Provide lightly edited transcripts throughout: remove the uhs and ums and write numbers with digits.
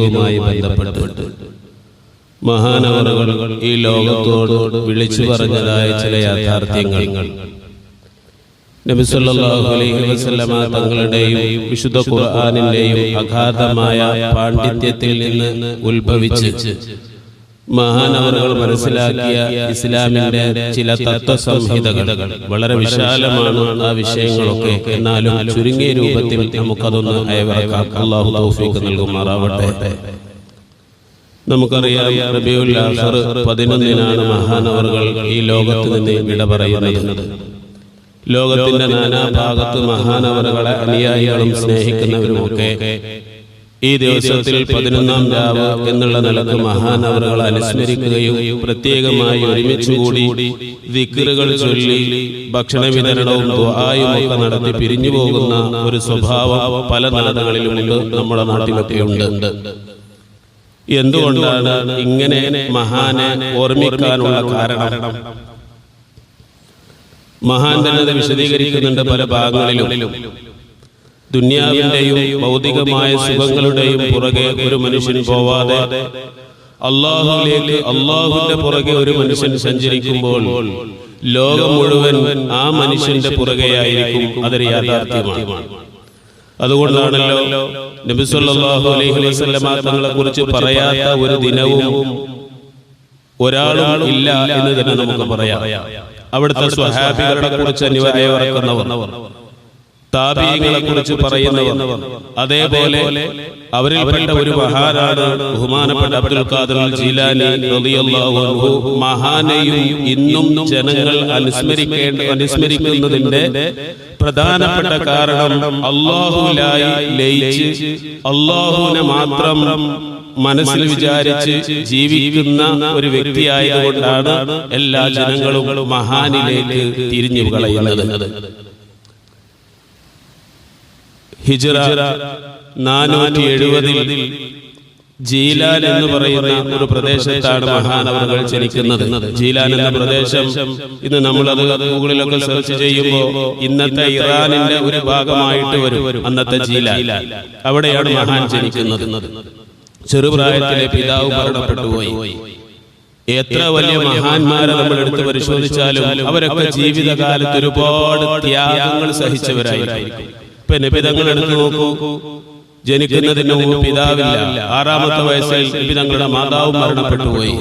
വുമായി ബന്ധപ്പെട്ട് മഹാനവറുകൾ ഈ ലോകത്തോട് വിളിച്ചു പറഞ്ഞതായ ചില യാഥാർത്ഥ്യങ്ങൾ നബി സല്ലല്ലാഹു അലൈഹി വസല്ലമ തങ്ങളുടെയും വിശുദ്ധ ഖുർആനിന്റെയും അഗാധമായ പാണ്ഡിത്യത്തിൽ നിന്ന് ഉത്ഭവിച്ച് മഹാനവറുകൾ മനസ്സിലാക്കിയ ഇസ്ലാമിന്റെ ചില തത്വസംഹിതകൾ വളരെ വിശാലമാണ്. ആ വിഷയങ്ങളൊക്കെ എന്നാലും ചുരുങ്ങിയ രൂപത്തിൽ നമുക്കതൊന്ന് അയവിറക്കാം. അല്ലാഹു തൗഫീഖ് നൽകുമാറാവട്ടെ. നമുക്കറിയാം, റബീഉൽ ആഖിർ 11-നാണ് മഹാനവറുകൾ ഈ ലോകത്ത് നിന്ന് വിട പറയുന്നത്. ലോകത്തിന്റെ നാനാഭാഗത്ത് മഹാനവറുകളെ അനുയായികളും സ്നേഹിക്കുന്നവരുമൊക്കെ ഈ ദിവസത്തിൽ 11-ാം രാവ് എന്നുള്ള നിലക്ക് മഹാനവറുകളെ അനുസ്മരിക്കുകയും പ്രത്യേകമായി ഒരുമിച്ചുകൂടി ദിക്റുകൾ ചൊല്ലി ഭക്ഷണ വിതരണവും ദുആയും ഒക്കെ നടത്തി പിരിഞ്ഞു പോകുന്ന ഒരു സ്വഭാവം പല നാടുകളിലുമുണ്ട്, നമ്മുടെ നാട്ടിലൊക്കെ ഉണ്ട്. എന്തുകൊണ്ടാണ് ഇങ്ങനെ മഹാനെ ഓർമ്മിക്കാനുള്ള കാരണം? മഹാൻ തന്നെ വിശദീകരിക്കുന്നുണ്ട് പല ഭാഗങ്ങളിലും. ദുനിയാവിന്റെയും ഭൗതികമായ സുഖങ്ങളുടെയും പുറകെ ഒരു മനുഷ്യൻ പോവാതെ അള്ളാഹുവിലേക്ക്, അള്ളാഹുവിന്റെ പുറകെ ഒരു മനുഷ്യൻ സഞ്ചരിക്കുമ്പോൾ ലോകം മുഴുവൻ ആ മനുഷ്യന്റെ പുറകെയായിരിക്കും. അതൊരു യാഥാർത്ഥ്യമാണ്. അതുകൊണ്ടാണല്ലോ നബി സല്ലല്ലാഹു അലൈഹി വസല്ലമ തങ്ങളെ കുറിച്ച് പറയാത്ത ഒരു ദിനവും ഒരാളും ഇല്ല എന്ന് തന്നെ നമുക്ക് പറയാം. അവിടുത്തെ സ്വഹാബികളെ കുറിച്ച് അനിവാര്യമാക്കുന്നവർ, താബീങ്ങളെ കുറിച്ച് പറയുന്നവർ, അതേപോലെ അവരിൽപ്പെട്ട ഒരു മഹാനാണ് ബഹുമാനപ്പെട്ട അബ്ദുൽ ഖാദിർ ജീലാനി റളിയല്ലാഹു അൻഹു. മഹാനെയും ഇന്നും ജനങ്ങൾ അനുസ്മരിക്കുന്നതിന്റെ പ്രധാനപ്പെട്ട കാരണം അല്ലാഹുവിലായി ലയിച്ച് അല്ലാഹുവിനെ മാത്രം മനസ്സിൽ വിചാരിച്ച് ജീവിക്കുന്ന ഒരു വ്യക്തിയായതുകൊണ്ടാണ് എല്ലാ ജനങ്ങളും മഹാനിലേക്ക് തിരിഞ്ഞു കളയുന്നത്. ഹിജ്റ 470 ജീലാൻ എന്ന് പറയുന്ന ഒരു പ്രദേശത്താണ് മഹാനവറുകൾ ജനിക്കുന്നത്. ജീലാൻ എന്ന പ്രദേശം ഇന്ന് നമ്മളത് ഗൂഗിളിലൊക്കെ സെർച്ച് ചെയ്യുമ്പോൾ ഇന്നത്തെ ഇറാനിന്റെ ഒരു ഭാഗമായിട്ട് വരും അന്നത്തെ ജീലാൻ. അവിടെയാണ് മഹാൻ ജനിക്കുന്നത്. ചെറുപ്രായത്തിലെ പിതാവ് മരണപ്പെട്ടുപോയി. എത്ര വലിയ മഹാന്മാരെ നമ്മൾ എടുത്ത് പരിശോധിച്ചാലും അവരൊക്കെ ജീവിതകാലത്ത് ഒരുപാട് ത്യാഗങ്ങൾ സഹിച്ചവരായിരിക്കും. ഇപ്പൊ നബിതങ്ങൾ എടുത്തു നോക്കൂ, ജനിക്കുന്നതിന് മുമ്പ് പിതാവില്ല. 6-ാമത്തെ വയസ്സിൽ നബിതങ്ങളുടെ മാതാവും മരണപ്പെട്ടുപോയി.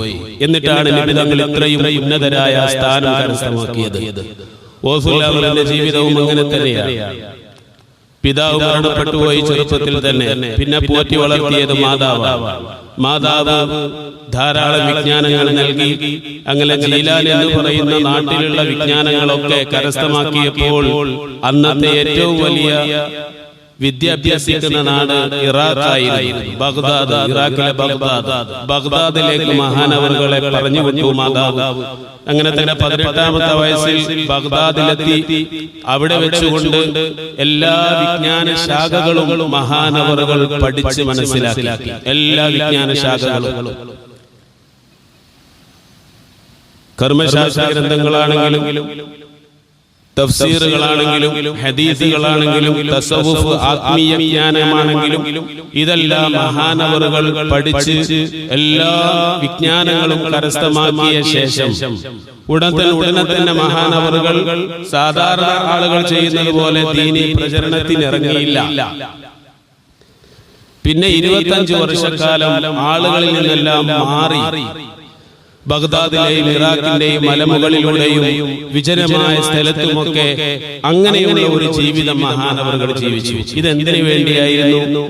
എന്നിട്ടാണ് നബിതങ്ങൾ ഇത്രയും ഉന്നതരായ സ്ഥാനം കരസ്ഥമാക്കിയത്. റസൂലുള്ളാഹിന്റെ ജീവിതവും അങ്ങനെ തന്നെയാണ്. പിതാവ് മരണപ്പെട്ടുപോയി ചെറുപ്പത്തിൽ തന്നെ. പിന്നെ പോറ്റി വളർത്തിയത് മാതാവ് ധാരാളം വിജ്ഞാനങ്ങൾ നൽകി. അങ്ങനെ ജീലാൻ എന്ന് പറയുന്ന നാട്ടിലുള്ള വിജ്ഞാനങ്ങളൊക്കെ കരസ്ഥമാക്കിയപ്പോൾ അന്നത്തെ ഏറ്റവും വലിയ വിദ്യാഭ്യാസിക്കുന്ന നാട് ഇറാഖായിരുന്നു. ബഗ്ദാദ്, ഇറാഖിലെ ബഗ്ദാദിലേക്ക് മഹാനവറുകളെ പറഞ്ഞു വിട്ടു മാതാവ്. അങ്ങനെ തന്നെ 18-ാമത്തെ വയസ്സിൽ ബഗ്ദാദിലെത്തി. അവിടെ വെച്ചുകൊണ്ട് എല്ലാ വിജ്ഞാന ശാഖകളും മഹാനവറുകൾ പഠിച്ച് മനസ്സിലാക്കി. എല്ലാ വിജ്ഞാന ശാഖകളും, കർമ്മശാസ്ത്ര ഗ്രന്ഥങ്ങളാണെങ്കിലും തഫ്സീറുകളാണെങ്കിലും ഹദീസുകളാണെങ്കിലും തസവുഫ് ആത്മീയ ജ്ഞാനമാണെങ്കിലും ഇതെല്ലാം മഹാനവറുകൾ പഠിച്ച് എല്ലാ വിജ്ഞാനങ്ങളും കരസ്ഥമാക്കിയ ശേഷം ഉടനെ തന്നെ മഹാനവറുകൾ സാധാരണ ആളുകൾ ചെയ്യുന്നത് പോലെ ദീനി പ്രചരണത്തിന് ഇറങ്ങിയില്ല. പിന്നെ 25 വർഷക്കാലം ആളുകളിൽ നിന്നെല്ലാം മാറി ബഗ്ദാദിലെയും ഇറാഖിന്റെയും മലമുകളിലൂടെയും വിജനമായ സ്ഥലത്തുമൊക്കെ അങ്ങനെയുള്ള ഒരു ജീവിതം മഹാനവറുകൾ ജീവിച്ചു. ഇതെന്തിനു വേണ്ടിയായിരുന്നു?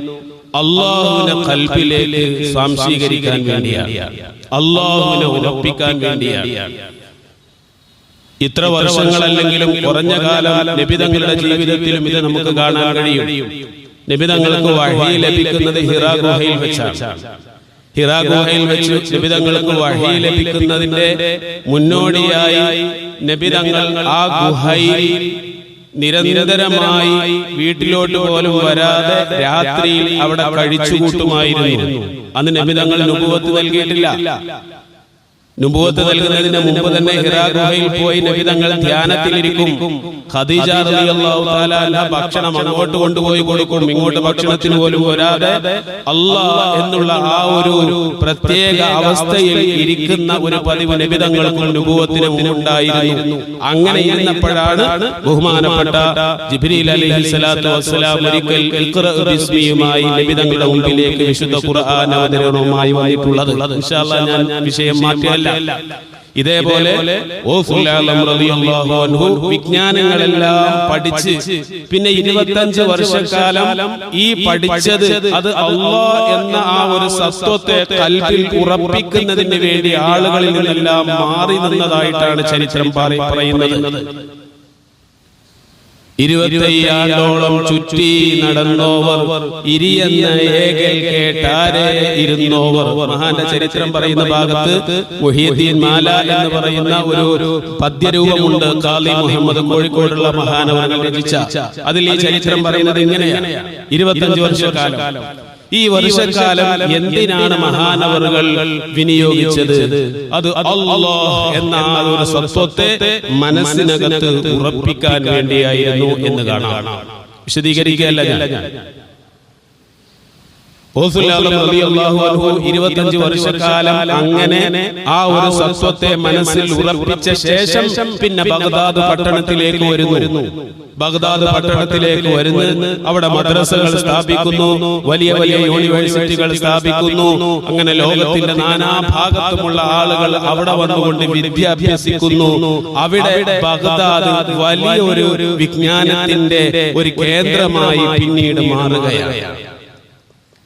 അല്ലാഹുവിനെ ഖൽബിലേക്ക് സ്വാംശീകരിക്കാൻ വേണ്ടിയാണ്, അല്ലാഹുവിനെ ഉറപ്പിക്കാൻ വേണ്ടിയാണ്. ഇത്ര വർഷങ്ങളല്ലെങ്കിലും കുറഞ്ഞ കാലം നബിതങ്ങളുടെ ജീവിതത്തിലും ഇത് നമുക്ക് കാണാൻ കഴിയും. നബിതങ്ങൾക്ക് വഹി ലഭിക്കുന്നത് ഹിറാ ഗുഹയിൽ വെച്ചാണ്. ഹിറാ ഗുഹയിൽ വെച്ച് നബിതങ്ങൾക്ക് വഹി ലഭിക്കുന്നതിന്റെ മുന്നോടിയായി നബിതങ്ങൾ ആ ഗുഹയിൽ നിരന്തരമായി വീട്ടിലോട്ട് പോലും വരാതെ രാത്രിയിൽ അവിടെ കഴിച്ചുകൂട്ടുമായിരുന്നു. അന്ന് നബിതങ്ങൾ നുബുവത്ത് നൽകിയിട്ടില്ല. നുബുവത്ത് നൽകുന്നതിന് മുമ്പ് തന്നെ ഹിറാ ഗുഹയിൽ പോയി നബി തങ്ങൾ ധ്യാനത്തിലിരിക്കും. ഖദീജ റളിയല്ലാഹു തആല അൻഹ ഭക്ഷണം അങ്ങോട്ട് കൊണ്ടുപോയി കൊടുക്കും. ഇങ്ങോട്ട് ഭക്ഷണത്തിന് പോലും വരാതെ അല്ലാഹ് എന്നുള്ള ആ ഒരു പ്രത്യേക അവസ്ഥയിൽ ഇരിക്കുന്ന ഒരു പതിവ് നബി തങ്ങൾക്കും നുബുവത്തിന് മുമ്പുണ്ടായിരുന്നു. അങ്ങനെ ഇരുന്നപ്പോഴാണ് ബഹുമാനപ്പെട്ട ജിബ്രീൽ അലൈഹിസ്സലാത്തു വസ്സലാം ഒരിക്കൽ ഇഖ്റ ബിസ്മിയുമായി നബി തങ്ങളുടെ മുമ്പിലേക്ക് വിശുദ്ധ ഖുർആൻ അവതരണവുമായി വന്നിട്ടുള്ളത്. ഇൻഷാ അല്ലാഹ് ഞാൻ വിഷയം മാറ്റിയല്ല. ഇതേപോലെ വിജ്ഞാനങ്ങളെല്ലാം പഠിച്ച് പിന്നെ 25 വർഷക്കാലം ഈ പഠിച്ചത് അത് അല്ലാഹ് എന്ന ആ ഒരു സത്വത്തെ ഖൽബിൽ ഉറപ്പിക്കുന്നതിന് വേണ്ടി ആളുകളിൽ നിന്നെല്ലാം മാറി നിന്നതായിട്ടാണ് ചരിത്രം പറയുന്നത്. 25 ആണ്ടോളം ചുറ്റി നടന്നോവർ ഇരിയെന്ന ഏകൽ കേട്ടാരെ ഇരുന്നോവർ. മഹാന്റെ ചരിത്രം പറയുന്ന ഭാഗത്ത് മുഹ്യിദ്ദീൻ മാല എന്ന് പറയുന്ന ഒരു പദ്യരൂപമുണ്ട്. ഖാലി മുഹമ്മദ് കോഴിക്കോടുള്ള മഹാനവറുകൾ രചിച്ച. അതിൽ ഈ ചരിത്രം പറയുന്നത് ഇങ്ങനെയാണ്: 25 വർഷക്കാലം. ഈ വർഷക്കാലം എന്തിനാണ് മഹാനവറുകൾ വിനിയോഗിച്ചത്? അത് അല്ലാഹ് എന്ന ആ ഒരു സത്വത്തെ മനസ്സിനകത്ത് ഉറപ്പിക്കാൻ വേണ്ടിയായിരുന്നു എന്ന് കാണാം. വിശദീകരിക്കുകയല്ല ഞാൻ. 25 വർഷക്കാലം അങ്ങനെ ആ ഒരു സത്വത്തെ മനസ്സിൽ ഉറപ്പിച്ച ശേഷം പിന്നെ ബഗ്ദാദ് പട്ടണത്തിലേക്ക് വരുന്നു. ബഗ്ദാദ് പട്ടണത്തിലേക്ക് വരുന്നു. അവിടെ മദ്രസകൾ സ്ഥാപിക്കുന്നു, വലിയ വലിയ യൂണിവേഴ്സിറ്റികൾ സ്ഥാപിക്കുന്നു. അങ്ങനെ ലോകത്തിന്റെ നാനാഭാഗത്തുമുള്ള ആളുകൾ അവിടെ വന്നുകൊണ്ട് വിദ്യ അഭ്യസിക്കുന്നു. അവിടെ ബഗ്ദാദ് വലിയൊരു വിജ്ഞാനത്തിന്റെ ഒരു കേന്ദ്രമായി പിന്നീട് മാറുകയാണ്.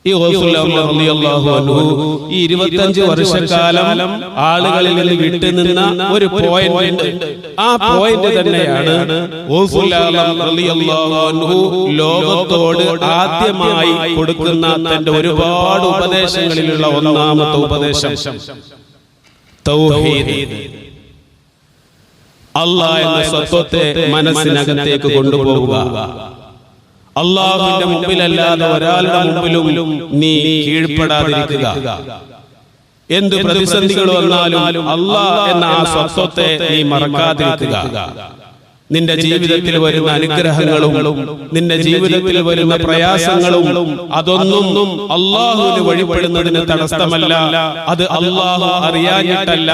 ഈ 25 വർഷക്കാലം ആളുകളിൽ നിന്ന് വിട്ടുനിന്ന ഒരു പോയിന്റ്, ആ പോയിന്റ് തന്നെയാണ് ലോകത്തോട് ആദ്യമായി കൊടുക്കുന്ന തന്റെ ഒരുപാട് ഉപദേശങ്ങളിലുള്ള ഒന്നാമത്തെ ഉപദേശം തൗഹീദ്. അല്ലാഹ് എന്ന സത്വത്തെ മനസ്സിനകത്തേക്ക് കൊണ്ടുപോവുക. അല്ലാഹുവിന്റെ മുമ്പിലല്ലാതെ ഒരാളുടെ മുമ്പിലും നീ കീഴ്പ്പെടാതിരിക്കുക. എന്ത് പ്രതിസന്ധികൾ വന്നാലും അല്ലാഹ് എന്ന ആ സത്വത്തെ നീ മറക്കാതിരിക്കുക. നിന്റെ ജീവിതത്തിൽ വരുന്ന അനുഗ്രഹങ്ങളും നിന്റെ ജീവിതത്തിൽ വരുന്ന പ്രയാസങ്ങളും അതൊന്നും അല്ലാഹുവിന് വഴിപ്പെടുന്നതിന് തടസ്സമല്ല. അത് അല്ലാഹു അറിയാഞ്ഞിട്ടല്ല,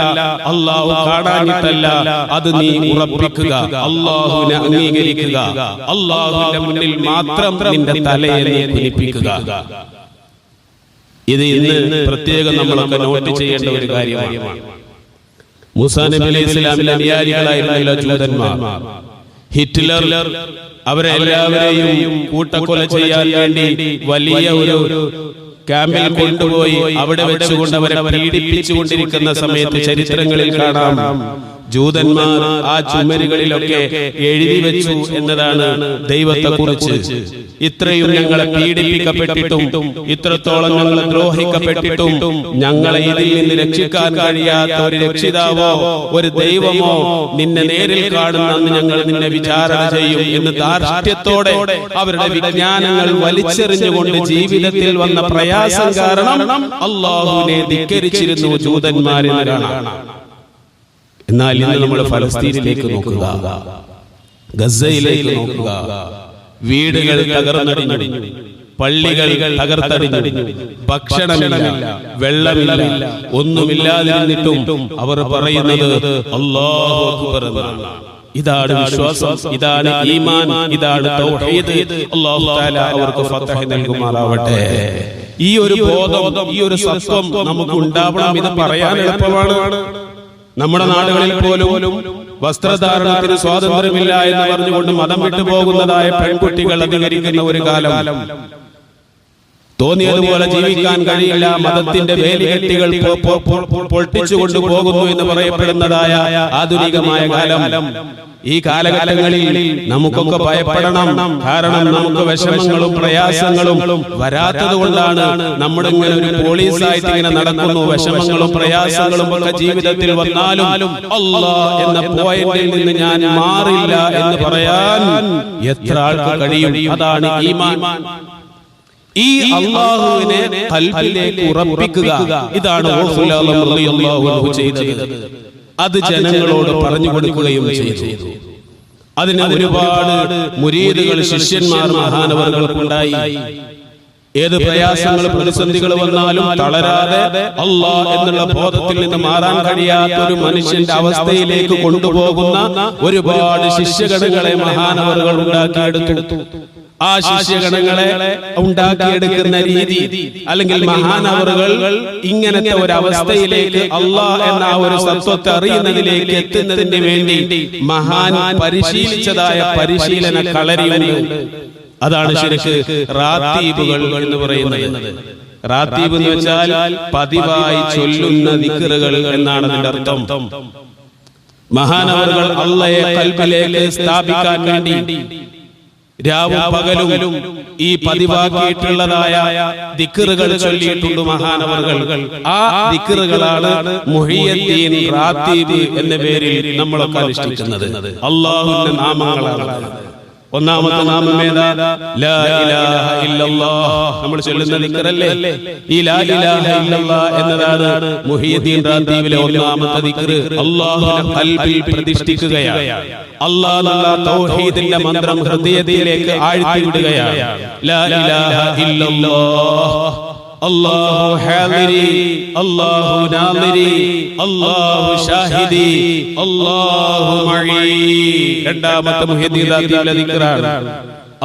അല്ലാഹു കാണാഞ്ഞിട്ടല്ല. അത് നീ ഉറപ്പിക്കുക, അല്ലാഹുവിനെ അംഗീകരിക്കുക. അല്ലാഹുവിന്റെ മുന്നിൽ മാത്രം നിന്റെ തലയെ നീ കുനിപ്പിക്കുക. ഇത് ഇന്ന് പ്രത്യേകം നമ്മളൊക്കെ നോട്ട് ചെയ്യേണ്ട ഒരു കാര്യമാണ്. മൂസാ നബി അലൈഹി ഇസ്ലാമിലെ അനുയായികളായിരുന്നല്ലോ ജൂതന്മാർ. ഹിറ്റ്ലർ അവരെ എല്ലാവരെയും കൂട്ടക്കൊല ചെയ്യാൻ വേണ്ടി വലിയ ഒരു ക്യാമ്പിൽ കൊണ്ടുപോയി അവിടെ വെച്ചുകൊണ്ട് അവരെ പീഡിപ്പിച്ചുകൊണ്ടിരിക്കുന്ന സമയത്ത് ചരിത്രങ്ങളിൽ കാണാം, ജൂതന്മാർ ആ ചുമരുകളിലൊക്കെ എഴുതി വെച്ചു എന്നതാണ് ദൈവത്തെ കുറിച്ച്. ഇത്രയും ഞങ്ങളെ പീഡിപ്പിക്കപ്പെട്ടിട്ടും ഇത്രത്തോളം ഞങ്ങളെ ദ്രോഹിക്കപ്പെട്ടിട്ടും ഞങ്ങളെ ഇതിൽ നിന്ന് രക്ഷിക്കാൻ കഴിയാത്ത ഒരു രക്ഷിതാവോ ഒരു ദൈവമോ നിന്നെ നേരിൽ കാണുന്ന ഞങ്ങൾ നിന്നെ വിചാരണ ചെയ്യും എന്ന് ധാർഷ്ട്യത്തോടെ അവരുടെ വിജ്ഞാനങ്ങൾ വലിച്ചെറിഞ്ഞുകൊണ്ട് ജീവിതത്തിൽ വന്ന പ്രയാസം കാരണം അല്ലാഹുവിനെ ധിക്കരിച്ചിരുന്നു ജൂതന്മാരെന്ന് കാണാം. എന്നാൽ ഇന്ന് നമ്മൾ ഫലസ്തീനിലേക്ക് നോക്കുക, ഗസയിലേക്ക് നോക്കുക. വീടുകൾ തകർന്നടിഞ്ഞു, പള്ളികൾ തകർത്തടിഞ്ഞു, ഭക്ഷണമില്ല, വെള്ളമില്ല, ഒന്നുമില്ലാതിരുന്നിട്ടും അവർ പറയുന്നത് അല്ലാഹു അക്ബർ എന്നാണ്. ഇതാണ് വിശ്വാസം, ഇതാണ് ഈമാൻ, ഇതാണ് തൗഹീദ്. അല്ലാഹു തആല അവർക്ക് ഫതഹ് നൽകുമാറാവട്ടെ. ഈ ഒരു ബോധം, ഈ ഒരു സത്വം നമുക്ക് ഉണ്ടാവണം. ഇത് പറയാൻ എളുപ്പമാണ്. നമ്മുടെ നാടുകളിൽ പോലും വസ്ത്രധാരണത്തിന് സ്വാതന്ത്ര്യമില്ല എന്ന് പറഞ്ഞുകൊണ്ട് മതം വിട്ടുപോകുന്നതായ പെൺകുട്ടികൾ അധികരിക്കുന്ന ഒരു കാലം. തോന്നിയതുപോലെ ജീവിക്കാൻ കഴിയില്ല, മതത്തിന്റെ വേലികെട്ടികൾ പൊട്ടിച്ചുകൊണ്ട് പോകുന്നു എന്ന് പറയപ്പെടുന്നതായ ആധുനികമായ കാലം. ഈ കാലഘട്ടങ്ങളിൽ നമുക്കൊക്കെ ഭയപ്പെടണം. കാരണം നമുക്ക് വിഷമങ്ങളും പ്രയാസങ്ങളും വരാത്തത് കൊണ്ടാണ് നമ്മുടെ ഇങ്ങനെ ഒരു പോലീസായിട്ട് ഇങ്ങനെ നടക്കുന്നു. വിഷമങ്ങളും പ്രയാസങ്ങളും ഒക്കെ ജീവിതത്തിൽ വന്നാലും അല്ലാഹ് എന്ന പോയിന്റിൽ നിന്ന് ഞാൻ മാറില്ല എന്ന് പറയാൻ എത്ര ആൾക്ക് കഴിയും? അതാണ് ഈമാൻ. ഈ അല്ലാഹുവിനെ ഖൽബിലേക്ക് ഉറപ്പിക്കുക. ഇതാണ് റളിയല്ലാഹു അൻഹു ചെയ്തത്. അത് ജനങ്ങളോട് പറഞ്ഞു കൊടുക്കുകയും ചെയ്തു. അതിന് ഒരുപാട് മുരീദുകൾ, ശിഷ്യന്മാർ മഹാനവറുകൾക്കുണ്ടായി. ഏത് പ്രയാസങ്ങൾ, പ്രതിസന്ധികൾ വന്നാലും തളരാതെ അല്ലാഹ് എന്നുള്ള ബോധത്തിൽ നിന്ന് മാറാൻ കഴിയാത്ത ഒരു മനുഷ്യന്റെ അവസ്ഥയിലേക്ക് കൊണ്ടുപോകുന്ന ഒരുപാട് ശിഷ്യഗണങ്ങളെ മഹാനവറുകൾ ഉണ്ടാക്കിയെടുത്തു. ആ ശിഷ്യഗണങ്ങളെ ഉണ്ടാക്കിയെടുക്കുന്ന രീതി, അല്ലെങ്കിൽ മഹാനവറുകൾ ഇങ്ങനത്തെ ഒരു അവസ്ഥയിലേക്ക് അല്ലാഹ് എന്ന ആ ഒരു സത്വത്തെ അറിയുന്നതിലേക്ക് എത്തുന്നതിന് വേണ്ടി മഹാൻ പരിശീലിച്ചതായ പരിശീലന കളരിയുണ്ട്. അതാണ് ശരിക്ക് റാത്തീബുകൾ എന്ന് പറയുന്നത്. റാത്തീബ് എന്ന് വെച്ചാൽ പതിവായി ചൊല്ലുന്ന ദിക്റുകൾ എന്നാണ് അതിന്റെ അർത്ഥം. മഹാനവറുകൾ അല്ലാഹയെ ഖൽബിലേക്ക് സ്ഥാപിക്കാൻ വേണ്ടി രാവും പകലും ഈ പതിവാക്കിയിട്ടുള്ളതായ ദിക്റുകൾ ചൊല്ലിയിട്ടുണ്ട് മഹാനവറുകൾ. ആ ദിക്റുകളാണ് മുഹിയദ്ദീൻ റാത്തീബ് എന്ന പേരിൽ നമ്മളൊക്കെ അനുഷ്ഠിക്കുന്നത്. അല്ലാഹുവിന്റെ നാമങ്ങളാണ്. ഒന്നാമത്തെ നാമം ഏതാ? ലാ ഇലാഹ ഇല്ലല്ലാഹ്. നമ്മൾ ചൊല്ലുന്ന ദിക്റല്ലേ ഈ ലാ ഇലാഹ ഇല്ലല്ലാഹ് എന്നതാണ് മുഹിയദ്ദീൻ റാത്തീബിലെ ഒന്നാമത്തെ ദിക്ർ. അല്ലാഹുവിനെ ഖൽബിൽ പ്രതിഷ്ഠിക്കുകയാണ്. അല്ലാഹ് എന്നുള്ള തൗഹീദിന്റെ മന്ത്രം ഹൃദയത്തിലേക്ക് ആഴ്ത്തി വിടുകയാണ്. ലാ ഇലാഹ ഇല്ലല്ലാഹ്, അല്ലാഹു ഹാദിരി, അല്ലാഹു നാദിരി, അല്ലാഹു ഷാഹിദി, അല്ലാഹു മഈ. രണ്ടാമത്തെ മുഹിയദ്ദീൻ റാത്തീബിലെ ദിക്റാണ്.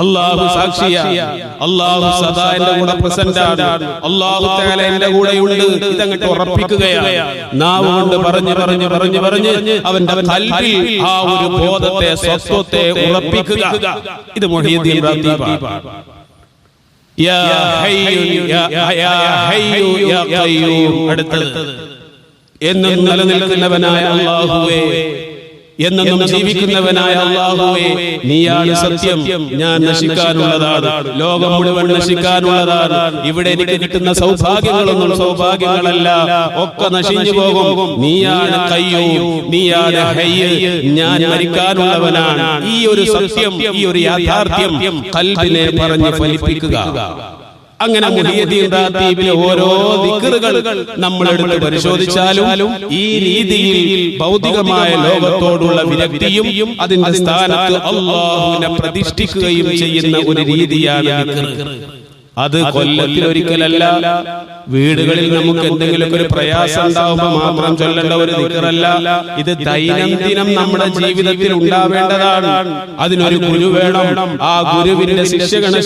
അല്ലാഹു സാക്ഷിയാണ്, അല്ലാഹു സദാ എന്റെ കൂടെ പ്രസന്റ് ആണ്, അല്ലാഹു തആല എന്റെ കൂടെയുണ്ട്. ഇതങ്ങോട്ട് ഉറപ്പിക്കുകയാണ്. നാവ് കൊണ്ട് പറഞ്ഞു അവന്റെ ഖൽബിൽ ആ ഒരു ബോധത്തെ, സ്വത്വത്തെ ഉറപ്പിക്കുക. ഇത് മുഹിയദ്ദീൻ റാത്തീബാണ്. യാ ഹയ്യു യാ ഖയ്യൂം. അടുത്തത് എന്നും നിലനിൽക്കുന്നവനായ അല്ലാഹുവേ, എന്നും ജീവിക്കുന്നവനായ അല്ലാഹുവേ, നീയാണ് സത്യം, ഞാൻ നശിക്കാനുള്ളതാണ്, ലോകം മുഴുവൻ നശിക്കാനുള്ളതാണ്. ഇവിടെ എനിക്ക് കിട്ടുന്ന സൗഭാഗ്യങ്ങളൊന്നും സൗഭാഗ്യങ്ങളല്ല, ഒക്കെ നശിഞ്ഞു പോകും. നീയാണ് ഖയ്യൂം, നീയാണ് ഹയ്യ്, ഞാൻ മരിക്കാനുള്ളവനാണ്. ഈ ഒരു സത്യം, ഈ ഒരു യാഥാർത്ഥ്യം ഖൽബിനെ പറഞ്ഞ് ഫലിപ്പിക്കുക. അങ്ങനെ മുഹിയദ്ദീൻ റാത്തീബിലെ ഓരോ ദിക്റുകൾ നമ്മൾ എടുത്ത് പരിശോധിച്ചാലും ഈ രീതിയിൽ ഭൗതികമായ ലോകത്തോടുള്ള വിരക്തിയും അതിന്റെ സ്ഥാനത്ത് അല്ലാഹുവിനെ പ്രതിഷ്ഠിക്കുകയും ചെയ്യുന്ന ഒരു രീതിയാണ് ദിക്ർ. അത് കൊല്ലത്തിൽ ഒരിക്കലല്ല, വീടുകളിൽ നമുക്ക് എന്തെങ്കിലും ഒരു പ്രയാസം ഉണ്ടാവുമ്പോൾ മാത്രം ചൊല്ലേണ്ട ഒരു ദിക്റല്ല. ഇത് ദൈനംദിനം നമ്മുടെ ജീവിതത്തിൽ ഉണ്ടാവേണ്ടതാണ്. അതിനൊരു ഗുരു വേണം. ആ ഗുരുവിന്റെ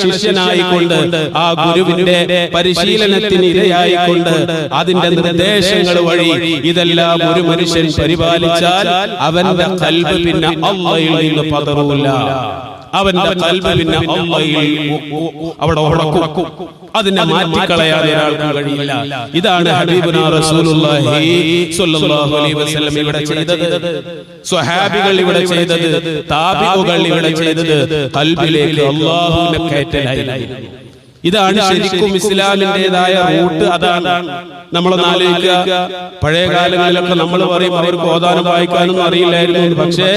ശിഷ്യനായിക്കൊണ്ട്, ആ ഗുരുവിന്റെ പരിശീലനത്തിന് ഇരയായിക്കൊണ്ട്, അതിന്റെ നിർദ്ദേശങ്ങൾ വഴി ഇതെല്ലാം ഒരു മനുഷ്യൻ പരിപാലിച്ചാൽ അവന്റെ ഖൽബ് പിന്നെ അല്ലാഹയിൽ നിന്ന് പതറൂല. അവന്റെ ഖൽബ് പിന്നെ അല്ലാഹയിൽ അവിടെ ഉറക്കും. അതിനെ മാറ്റിക്കളയാൻ ഒരാൾക്ക് കഴിയില്ല. ഇതാണ് ഹബീബുനാ റസൂലുള്ളാഹി സ്വല്ലല്ലാഹു അലൈഹി വസല്ലം ഇവിടെ ചെയ്തത്, സ്വഹാബികൾ ഇവിടെ ചെയ്തത്, താബിഉകൾ ഇവിടെ ചെയ്തത്. ഖൽബിലേക്ക് അല്ലാഹുവിനെ കയറ്റലായിരുന്നു. ഇതാണ് ശരിക്കും ഇസ്ലാമിന്റേതായ റൂട്ട്. അതാണ് നമ്മളൊന്ന് ആലോചിക്കുക. പഴയ കാലങ്ങളിലൊക്കെ നമ്മൾ പറയും അവർക്ക് ഓതാനും വായിക്കാനൊന്നും അറിയില്ലായിരുന്നു. പക്ഷേ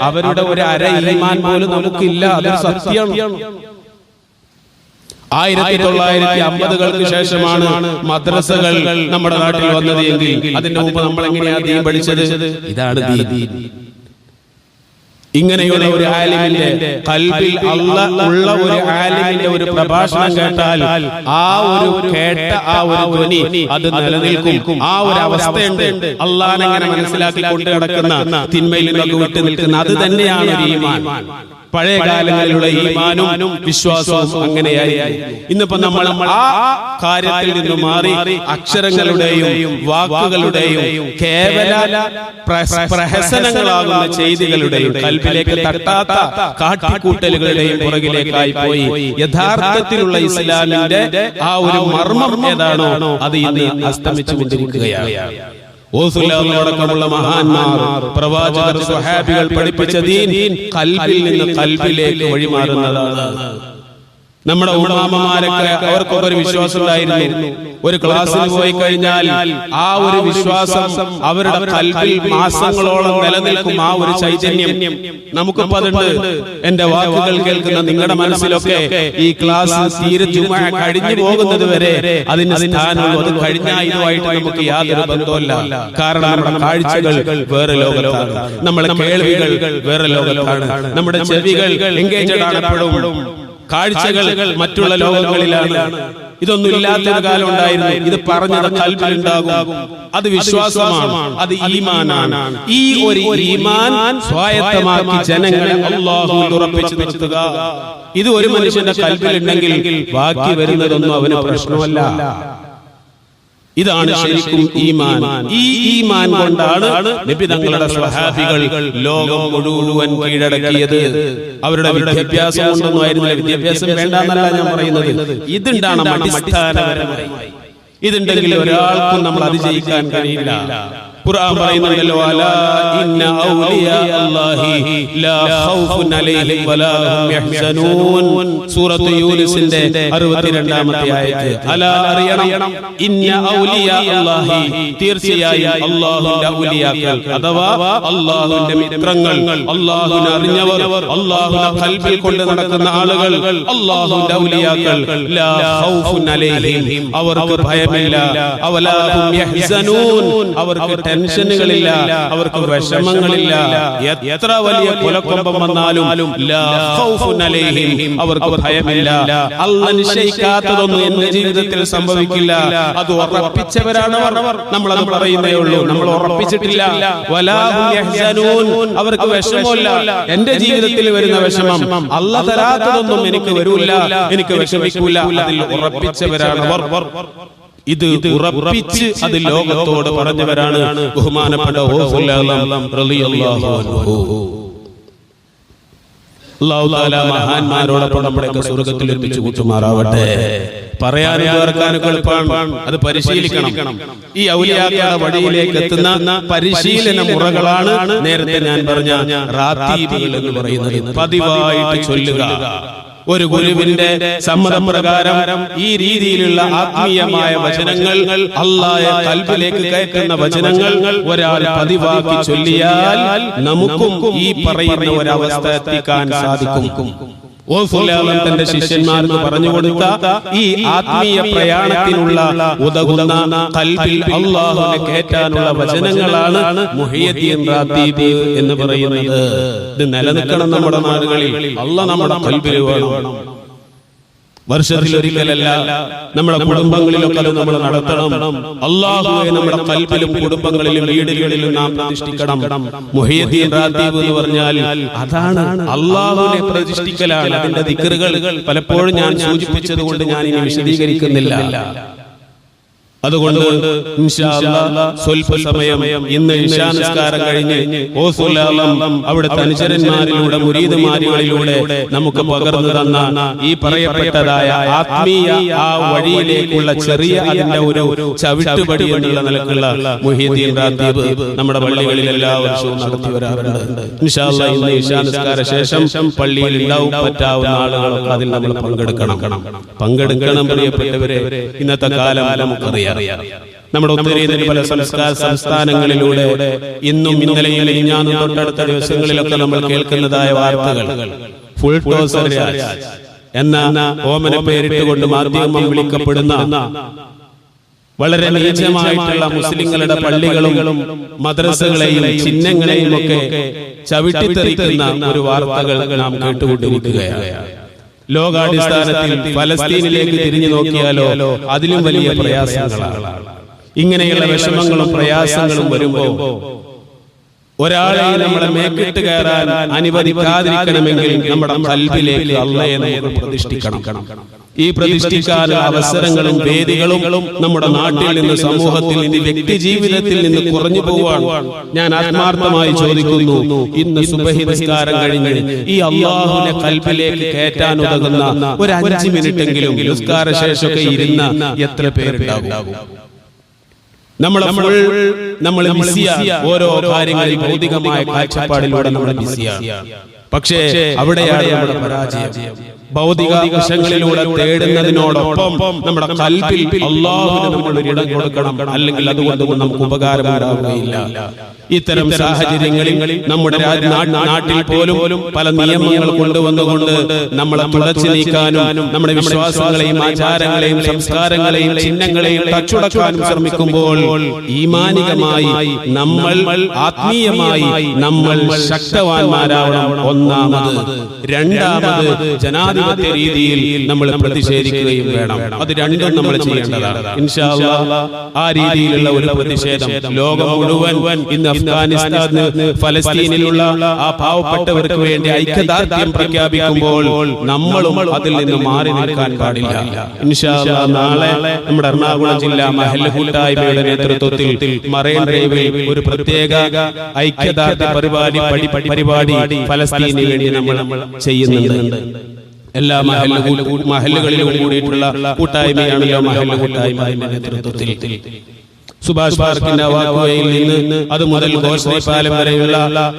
അവരുടെ ഒരു അര ഈമാൻ പോലും നമുക്കില്ല. അത് സത്യമാണ്. 1950-കൾക്ക് ശേഷമാണ് മദ്രസകൾ നമ്മുടെ നാട്ടിൽ വന്നത് എങ്കിൽ അതിന്റെ മുമ്പ് നമ്മൾ എങ്ങനെയാണ് ദീൻ പഠിച്ചത്? ഇതാണ് ദീൻ. ഇങ്ങനെയുള്ള ഒരു ആലിമിന്റെ ഖൽബിൽ അല്ലാഹ് ഉള്ള ഒരു ആലിമിന്റെ ഒരു പ്രഭാഷണം കേട്ടാൽ ആ ഒരു കേട്ട ആ ഒരു ധ്വനി അത് നിലനിൽക്കും. ആ ഒരു അവസ്ഥയുണ്ട്. അല്ലാഹനെ അങ്ങനെ മനസ്സിലാക്കി കൊണ്ട് നടക്കുന്ന, തിന്മയിൽ നിന്നൊക്കെ വിട്ടു നിൽക്കുന്ന, അത് തന്നെയാണ് ഒരു ഈമാൻ. പഴയ കാലങ്ങളിലുള്ള ഈമാനും വിശ്വാസവും അങ്ങനെയായിരുന്നു. ഇന്നിപ്പോ നമ്മൾ ആ കാര്യത്തിൽ നിന്ന് മാറി അക്ഷരങ്ങളുടെയും വാക്കുകളുടെയും കേവല പ്രഹസനങ്ങളാകുന്ന ചെയ്തികളുടെയും ഖൽബിലേക്ക് തട്ടാത്ത കാട്ടിക്കൂട്ടലുകളുടെയും പുറകിലേക്കായി പോയി യഥാർത്ഥത്തിലുള്ള ഇസ്ലാമിന്റെ ആ ഒരു മർമ്മം ഏതാണോ അത് ഇന്ന് അസ്തമിച്ചുകൊണ്ടിരിക്കുകയാണ്. ഓസുല്ലാഹുവിനോടൊപ്പമുള്ള മഹാന്മാർ, പ്രവാചകർ, സ്വഹാബികൾ പഠിപ്പിച്ച ദീൻ ഖൽബിൽ നിന്ന് ഖൽബിലേക്ക് വഴിമാറുന്നതാണ്. നമ്മുടെ ഉമ്മാമ്മമാരൊക്കെ അവർക്കൊക്കെ ഒരു വിശ്വാസം ഉണ്ടായിരുന്നു. ഒരു ക്ലാസ്സിൽ പോയി കഴിഞ്ഞാൽ ആ ഒരു വിശ്വാസം അവരുടെ കൽബിൽ മാസങ്ങളോളം നിലനിൽക്കും. ആ ഒരു ചൈതന്യം നമുക്കിപ്പോ അതുണ്ട്. എന്റെ വാക്കുകൾ കേൾക്കുന്ന നിങ്ങളുടെ മനസ്സിലൊക്കെ ഈ ക്ലാസ് തീരെ ജുമുഅ കഴിഞ്ഞു പോകുന്നത് വരെ അതിന് സ്ഥാനമുള്ളൂ. അത് കഴിഞ്ഞാൽ ഇതുമായിട്ട് നമുക്ക് യാതൊരു ബന്ധവുമില്ല. കാരണം നമ്മുടെ കാഴ്ചകൾ വേറെ ലോകത്താണ്, നമ്മുടെ കേൾവികൾ വേറെ ലോകത്താണ്, നമ്മുടെ ചെവികൾ എൻഗേജഡ് ആണ്. എപ്പോഴും കാഴ്ചകൾ മറ്റുള്ള ലോകങ്ങളിലാണ്. ഇതൊന്നും ഇല്ലാത്തൊരു കാലം ഉണ്ടായിരുന്നു. ഇത് പറഞ്ഞത് കൽബിലുണ്ടാകും. അത് വിശ്വാസമാണ്, അത് ഈമാനാണ്. ഈ ഒരു ഈമാൻ സ്വായത്തമാക്കി ജനങ്ങളെ അല്ലാഹുവിൽ ഉറപ്പിച്ചു നിർത്തുക. ഇത് ഒരു മനുഷ്യന്റെ കൽബിലുണ്ടെങ്കിൽ ബാക്കി വരുന്നതൊന്നും അവന് പ്രശ്നമല്ല. ഇതാണ് ശരിക്കും ഈമാൻ. ഈ ഈമാൻ കൊണ്ടാണ് നബി തങ്ങളുടെ സ്വഹാബികൾ ലോകം മുഴുവൻ കീഴടക്കിയത്. അവരുടെ വിദ്യാഭ്യാസം കൊണ്ടൊന്നും ആയിരുന്നില്ല. വിദ്യാഭ്യാസം വേണ്ടെന്നല്ല ഞാൻ പറയുന്നത്. ഇതുണ്ടാണ് അടിസ്ഥാനപരമായി. ഇതുണ്ടെങ്കിൽ ഒരാൾക്കും നമ്മൾ അതിജയിക്കാൻ കഴിയില്ല. ഖുർആൻ പറയുന്നുണ്ടല്ലോ, അലാ ഇന്ന ഔലിയാ അല്ലാഹി ലാ ഖൗഫുൻ അലൈഹിം വലാ ഹും യഹ്സനൂൻ. സൂറത്ത് യൂനുസിന്റെ 62ാമത്തെ ആയത്ത്. അലാ അറിയണം, ഇന്ന ഔലിയാ അല്ലാഹി, തീർച്ചയായും അല്ലാഹുവിന്റെ ഔലിയാക്കൾ അഥവാ അല്ലാഹുവിന്റെ മിത്രങ്ങൾ, അല്ലാഹുവിനെ അറിഞ്ഞവർ, അല്ലാഹുവിനെ ഖൽബിൽ കൊണ്ട് നടക്കുന്ന ആളുകൾ, അല്ലാഹുവിന്റെ ഔലിയാക്കൾ ലാ ഖൗഫുൻ അലൈഹിം, അവർക്ക് ഭയമില്ല, വലാ ഹും യഹ്സനൂൻ, അവർക്ക് ടെൻഷനുകളില്ല, അവർക്ക് വിഷമങ്ങളില്ല. എത്ര വലിയ കുലക്കൊമ്പം വന്നാലും ലാ ഖൗഫുൻ അലൈഹിം, അവർക്ക് ഭയമില്ല. അല്ലാഹു നിശ്ചയിക്കാത്തതൊന്നും എന്റെ ജീവിതത്തിൽ സംഭവിക്കില്ല. അത് ഉറപ്പിച്ചവരാണ് അവർ. നമ്മളത് പറയുന്നേ ഉള്ളൂ, നമ്മൾ ഉറപ്പിച്ചിട്ടില്ല. വലാ ഹും യഹ്സനൂൻ, അവർക്ക് വിഷമമില്ല. എന്റെ ജീവിതത്തിൽ വരുന്ന വിഷമം അല്ലാഹു തരാത്തതൊന്നും എനിക്ക് വരൂല്ല, എനിക്ക് വിഷമിക്കൂല. അതിൽ ഉറപ്പിച്ചവരാണ് അവർ. ഇത് ഉറപ്പിച്ച് അത് ലോകത്തോട് പറഞ്ഞവരാണ് ബഹുമാനപ്പെട്ട ഗൗസുൽ ആലം റളിയല്ലാഹു അൻഹു. അല്ലാഹു തആല മഹാന്മാരോടൊപ്പം നമ്മളെയൊക്കെ സ്വർഗ്ഗത്തിൽ എത്തിച്ചു കൂട്ടുമാറാവട്ടെ. പറയാനും കേൾക്കാനും എളുപ്പമാണ്, അത് പരിശീലിക്കണം. ഈ ഔലിയാക്കളുടെ വഴിയിലേക്ക് എത്തുന്ന പരിശീലന മുറകളാണ് നേരത്തെ ഞാൻ പറഞ്ഞ റാത്തീബുകൾ എന്ന് പറയുന്നത്. പതിവായിട്ട് ചൊല്ലുക. ഒരു ഗുരുവിന്റെ സമ്മതപ്രകാരം ഈ രീതിയിലുള്ള ആത്മീയമായ വചനങ്ങൾ, അല്ലാഹുവെ ഖൽബിലേക്ക് കയറ്റുന്ന വചനങ്ങൾ ഒരാൾ പതിവാക്കി ചൊല്ലിയാൽ നമുക്കും ഈ പറയുന്ന ഒരവസ്ഥ എത്തിക്കാൻ സാധിക്കും. തന്റെ ശിഷ്യന്മാർക്ക് പറഞ്ഞു കൊടുത്ത ഈ ആത്മീയ പ്രയാണത്തിനുള്ള ഉതകുന്ന ഖൽബിൽ അല്ലാഹുവിനെ കയറ്റാനുള്ള വചനങ്ങളാണ് മുഹയ്യദ്ദീൻ റാത്തീബ് എന്ന് പറയുന്നത്. ഇത് നിലനിൽക്കണം നമ്മുടെ നാടുകളിൽ. അല്ലാഹ് നമ്മുടെ ഖൽബിൽ വേണം. വർഷത്തിലൊരിക്കലല്ല, നമ്മുടെ കുടുംബങ്ങളിലൊക്കെ അത് നമ്മൾ നടത്തണം. അല്ലാഹുവെ നമ്മുടെ ഖൽബിലും കുടുംബങ്ങളിലും വീടുകളിലും നാം പ്രതിഷ്ഠിക്കണം. മുഹയ്യദ്ദീൻ റാത്തീബ് എന്ന് പറഞ്ഞാൽ അതാണ്, അല്ലാഹുവിനെ പ്രതിഷ്ഠിക്കലാണ്. അതിന്റെ ദിക്റുകൾ പലപ്പോഴും ഞാൻ സൂചിപ്പിച്ചത് കൊണ്ട് ഞാൻ ഇനി വിശദീകരിക്കുന്നില്ല. അതുകൊണ്ട് ഇൻഷാ അല്ലാഹ് സ്വൽപ സമയം ഇന്ന് ഇശാ നിസ്കാരം കഴിഞ്ഞ് ഗൗസുൽ ആലം അവിടുത്തെ അനുചരന്മാരിലൂടെ മുരീദുമാരികളിലൂടെ നമുക്ക് പകർന്നു തന്ന ഈ പറയപ്പെട്ടതായ ആത്മീയ ആ വഴിയിലേക്കുള്ള ചെറിയ അതിന്റെ ഒരു ചവിട്ടുപടി എന്നുള്ള നിലക്കുള്ള മുഹയ്യദ്ദീൻ റാത്തീബ് നമ്മുടെ പള്ളികളിൽ എല്ലാ വർഷവും നടത്തി വരാറുണ്ട്. ഇൻഷാ അല്ലാഹ് ഇന്ന് ഇശാ നിസ്കാര ശേഷം പള്ളിയിൽ ഉണ്ടാവും. പറ്റാവുന്ന ആളുകളൊക്കെ അതിൽ നമ്മൾ പങ്കെടുക്കണം. പ്രിയപ്പെട്ടവരെ, ഇന്നത്തെ കാലം നമുക്കറിയാം. നമ്മുടെ ഉത്തരേന്ത്യയിലെ പല സംസ്ഥാനങ്ങളിലൂടെ ഇന്നും ഇന്നലെയും മിനിഞ്ഞാന്നും തൊട്ടടുത്ത ദിവസങ്ങളിലൊക്കെ നമ്മൾ കേൾക്കുന്നതായ വാർത്തകൾ, ഫുൾ ടോസർ രാജ് എന്ന ഓമന പേരിട്ടുകൊണ്ട് മാധ്യമം വിളിക്കപ്പെടുന്ന വളരെ നീചമായിട്ടുള്ള മുസ്ലിങ്ങളുടെ പള്ളികളും മദ്രസകളെയും ചിഹ്നങ്ങളെയും ഒക്കെ ചവിട്ടിത്തെറിക്കുന്ന ഒരു വാർത്തകൾ നാം കേട്ടുകൊണ്ടിരിക്കുകയാണ്. ലോകാടിസ്ഥാനത്തിൽ ഫലസ്തീനിലേക്ക് തിരിഞ്ഞു നോക്കിയാലോ അതിലും വലിയ പ്രയാസങ്ങളാണ്. ഇങ്ങനെയുള്ള വിഷമങ്ങളും പ്രയാസങ്ങളും വരുമ്പോൾ ഒരാളെ നമ്മളെ മേക്കിട്ട് കയറാൻ അനുവദിക്കാതിരിക്കണമെങ്കിൽ നമ്മുടെ ഖൽബിലേക്ക് അല്ലാഹയെ നമുക്ക് പ്രതിഷ്ഠിക്കണം. ഈ പ്രതിഷ്ഠിക്കാനുള്ള അവസരങ്ങളും വേദികളും നമ്മുടെ നാട്ടിൽ നിന്ന്, സമൂഹത്തിൽ നിന്ന്, വ്യക്തി ജീവിതത്തിൽ നിന്ന് കുറഞ്ഞു പോവാണ്. ഞാൻ ആത്മാർത്ഥമായി ചോദിക്കുന്നു, ഇന്ന് സുബഹി നിസ്കാരം കഴിഞ്ഞ് ഈ അല്ലാഹുവിനെ ഖൽബിലേക്ക് കയറ്റാൻ ഉതകുന്ന ഒരു 5 മിനിറ്റെങ്കിലും നിസ്കാര ശേഷമൊക്കെ ഇരുന്ന എത്ര പേരുണ്ടാകും? നമ്മൾ ബിസിയാണ്, ഓരോ കാര്യങ്ങളിൽ ഭൗതികമായ കാഴ്ചപ്പാടിലൂടെ നമ്മൾ ബിസിയാണ്. പക്ഷേ അവിടെയാണ് നമ്മുടെ പരാജയം. ഭൗതിക വശങ്ങളിലൂടെ തേടുന്നതിനോടൊപ്പം നമ്മുടെ ഖൽബിൽ അല്ലാഹുവിന് നമ്മൾ ഒരു ഇടം കൊടുക്കണം. അല്ലെങ്കിൽ അതുകൊണ്ട് നമുക്ക് ഉപകാരമുണ്ടാവുകയില്ല. ഇത്തരം സാഹചര്യങ്ങളിൽ നമ്മുടെ നാട്ടിൽ പോലും പല നിയമങ്ങൾ കൊണ്ടുവന്നുകൊണ്ട് നമ്മളെ തുടച്ചു നീക്കാനും നമ്മുടെ വിശ്വാസങ്ങളെയും ആചാരങ്ങളെയും സംസ്കാരങ്ങളെയും ചിഹ്നങ്ങളെയും തച്ചുടക്കാനും ശ്രമിക്കുമ്പോൾ ഈമാനികമായി നമ്മൾ ആത്മീയമായി നമ്മൾ ശക്തവാന്മാരാവണം. ഒന്നാമത്. രണ്ടാമത്, ജനാധിപത്യ രീതിയിൽ നമ്മൾ പ്രതിഷേധിക്കുകയും വേണം. അത് രണ്ടും നമ്മൾ ചെയ്യേണ്ടതാണ്. ഇൻഷാ അല്ലാഹ് ആ രീതിയിലുള്ള ഒരു പ്രതിഷേധം ലോകം മുഴുവൻ ഇന്ന് അഫ്ഗാനിസ്ഥാന് ഫലസ്തീനിലുള്ള ആ പാവപ്പെട്ടവർക്ക് വേണ്ടി ഐക്യദാർഢ്യം പ്രഖ്യാപിക്കുമ്പോൾ നമ്മളും അതിൽ നിന്ന് മാറി നിൽക്കാൻ പാടില്ല. ഇൻഷാ അല്ലാഹ് നാളെ നമ്മുടെ എറണാകുളം ജില്ലാ മഹല്ല് കൂട്ടായ്മയുടെ നേതൃത്വത്തിൽ മറൈൻ ഡ്രൈവിൽ ഒരു പ്രത്യേക ഐക്യദാർഢ്യ പരിപാടി ഫലസ്തീനു വേണ്ടി നമ്മൾ ചെയ്യുന്നുണ്ട്. എല്ലാ മഹല്ലുകളിലും കൂടിയിട്ടുള്ള കൂട്ടായ്മയാണല്ലോ മഹല്ല് കൂട്ടായ്മയുടെ നേതൃത്വത്തിൽ. സുഭാഷ് പാർക്കിന്റെ വാക്കുവയിൽ നിന്ന് അത് മുതൽ ഗോശ്രീ പാലം വരെയുള്ള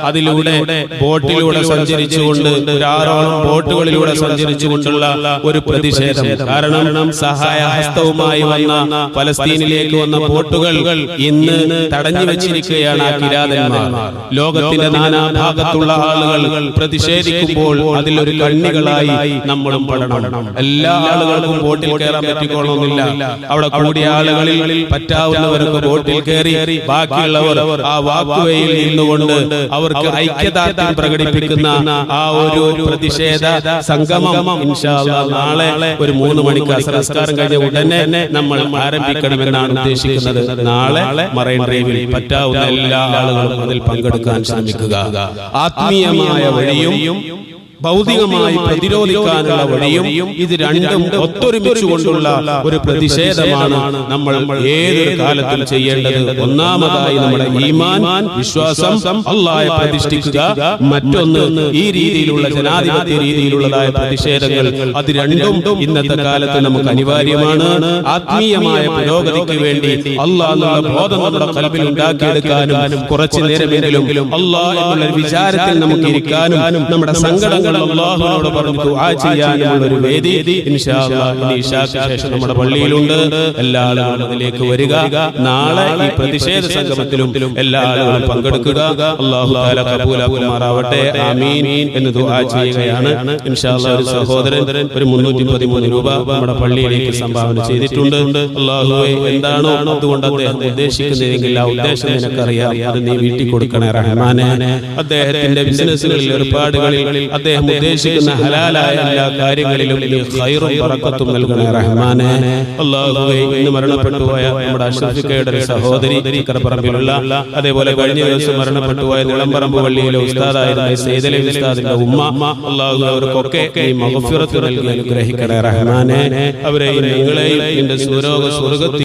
അതിലൂടെ ബോട്ടിലൂടെ സഞ്ചരിച്ചുകൊണ്ട് 6 ബോട്ടുകളിലൂടെ സഞ്ചരിച്ചുകൊണ്ടുള്ള ഒരു പ്രതിഷേധം. കാരണം സഹായഹസ്തവുമായി വന്ന ഫലസ്തീനിലേക്ക് വന്ന ബോട്ടുകൾ ഇന്ന് തടഞ്ഞു വെച്ചിരിക്കുകയാണ് ആ കിരാതന്മാർ. ലോകത്തിന്റെ നാനാഭാഗത്തുള്ള ആളുകൾ പ്രതിഷേധിക്കുമ്പോൾ അതിലൊരു കണ്ണികളായി നമ്മളും പെടണം. എല്ലാ ആളുകൾക്കും ബോട്ടിൽ കയറാൻ പറ്റിക്കൊള്ളണമെന്നില്ല. അവിടെ കൂടിയ ആളുകളിൽ പറ്റാവുന്നവർക്ക് ബോട്ടിൽ കയറി ബാക്കിയുള്ളവർ ആ വാക്കുവയിൽ നിന്നുകൊണ്ട് അവർക്ക് ഐക്യദാർഢ്യം പ്രകടിപ്പിക്കുന്ന ആ ഒരു പ്രതിഷേധ സംഗമം ഇൻഷാ അല്ലാഹ് നാളെ ഒരു 3 മണിക്ക് അസ്ർ നിസ്കാരം കഴിഞ്ഞ ഉടനെ നമ്മൾ ആരംഭിക്കണമെന്നാണ് ഉദ്ദേശിക്കുന്നത്. നാളെ മറൈൻ ഡ്രൈവിൽ പറ്റാവുന്ന എല്ലാ ആളുകളും അതിൽ പങ്കെടുക്കാൻ ശ്രമിക്കുക. ആത്മീയമായ വഴിയും ഭൗതികമായി പ്രതിരോധിക്കാനുള്ള വഴിയും ഇത് രണ്ടും ഒത്തൊരുമിച്ചുകൊണ്ടുള്ള ഒരു പ്രതിഷേധമാണ് നമ്മൾ ഏതൊരു കാലത്തും ചെയ്യേണ്ടത്. ഒന്നാമതായി നമ്മുടെ ഈമാൻ, വിശ്വാസം, അല്ലാഹയെ പ്രതിഷ്ഠിക്കുക. മറ്റൊന്ന് ഈ രീതിയിലുള്ള ജനാധിപത്യ രീതിയിലുള്ളതായ പ്രതിഷേധങ്ങൾ. അത് രണ്ടും ഇന്നത്തെ കാലത്ത് നമുക്ക് അനിവാര്യമാണ്. ആത്മീയമായ പുരോഗതിക്ക് വേണ്ടി അല്ലാഹ് എന്നുള്ള ബോധം നമ്മുടെ ഖൽബിൽ ഉണ്ടാക്കിയെടുക്കാനും കുറച്ചു നേരമെങ്കിലും അല്ലാഹ് എന്നുള്ള വിചാരത്തിൽ നമുക്ക് ഇരിക്കാനും നമ്മുടെ സങ്കടങ്ങൾ അല്ലാഹുവിനോട് പറഞ്ഞു ദുആ ചെയ്യാനുള്ള ഒരു വേദി ഇൻഷാ അല്ലാഹ് ഇശാക്ക് ശേഷം നമ്മുടെ പള്ളിയിലുണ്ട്. എല്ലാ ആളുകളും അതിലേക്ക് വരിക. നാളെ ഈ പ്രതിഷേധ സംഗമത്തിലും എല്ലാ ആളുകളും പങ്കെടുക്കുക. അല്ലാഹു തആല കബൂലാക്കുമാറാവട്ടെ. ആമീൻ എന്ന് ദുആ ചെയ്യുകയാണ്. ഇൻഷാ അല്ലാഹ് ഒരു സഹോദരൻ ഒരു 313 രൂപ നമ്മുടെ പള്ളിയിലേക്ക് സംഭാവന ചെയ്തിട്ടുണ്ട്. അല്ലാഹുവേ, എന്താണോ അതുകൊണ്ട് അദ്ദേഹം ഉദ്ദേശിക്കുന്നതെങ്കിൽ ആ ഉദ്ദേശം നിനക്കറിയാം. അത് നീ വീട്ടിൽ കൊടുക്കണേ റഹ്മാനെ. അദ്ദേഹത്തിന്റെ ബിസിനസ്സുകളിൽ ഏർപ്പാടുകളിൽ അദ്ദേഹം ഉദ്ദേശിക്കുന്ന ഹലാലായ എല്ലാ കാര്യങ്ങളിലും നീ ഖൈറും ബറക്കത്തും നൽകണേ റഹ്മാനെ. അല്ലാഹുവേ, ഇന്ന് മരണപ്പെട്ടുപോയ നമ്മുടെ അഷ്റഫിക്കയുടെ സഹോദരി കരപ്പറമ്പിലുള്ള, അതേപോലെ കഴിഞ്ഞ ദിവസം മരണപ്പെട്ടുപോയ നിളമ്പറമ്പ് പള്ളിയിലെ ഉസ്താദായിരുന്ന സയ്യിദലി ഉസ്താദിന്റെ ഉമ്മ, അല്ലാഹുവേ അവർക്കൊക്കെ നീ മഗ്ഫിറത്ത് നൽകി അനുഗ്രഹിക്കണേ റഹ്മാനെ. അവരെയും നിങ്ങളെയും നിന്റെ സ്വർഗ്ഗത്തിൽ